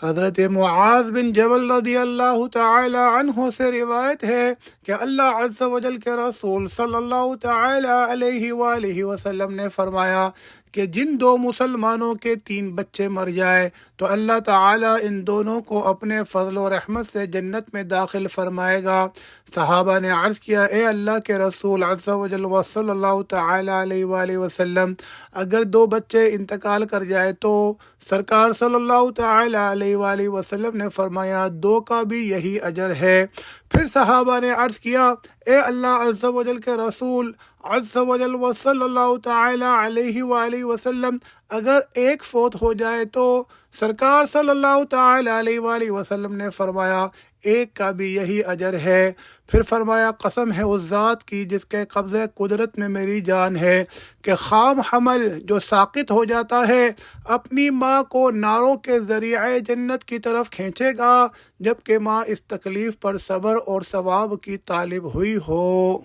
حضرت معاذ بن جبل رضی اللہ تعالی عنہ سے روایت ہے کہ اللہ عز و جل کے رسول صلی اللہ تعالی علیہ وآلہ وسلم نے فرمایا کہ جن دو مسلمانوں کے 3 بچے مر جائے تو اللہ تعالیٰ ان دونوں کو اپنے فضل و رحمت سے جنت میں داخل فرمائے گا۔ صحابہ نے عرض کیا، اے اللہ کے رسول عز و جل و صلی اللہ تعالی علیہ وآلہ وسلم، اگر 2 بچے انتقال کر جائے تو سرکار صلی اللہ تعالی علیہ وآلہ وسلم نے فرمایا 2 کا بھی یہی اجر ہے۔ پھر صحابہ نے عرض کیا، اے اللہ عز و جل کے رسول عز و جل و صلی اللہ تعالی علیہ وآلہ وسلم، اگر 1 فوت ہو جائے تو سرکار صلی اللہ تعالی علیہ وآلہ وسلم نے فرمایا 1 کا بھی یہی اجر ہے۔ پھر فرمایا، قسم ہے اس ذات کی جس کے قبضہ قدرت میں میری جان ہے کہ خام حمل جو ساقط ہو جاتا ہے اپنی ماں کو ناروں کے ذریعے جنت کی طرف کھینچے گا جبکہ ماں اس تکلیف پر صبر اور ثواب کی طالب ہوئی ہو۔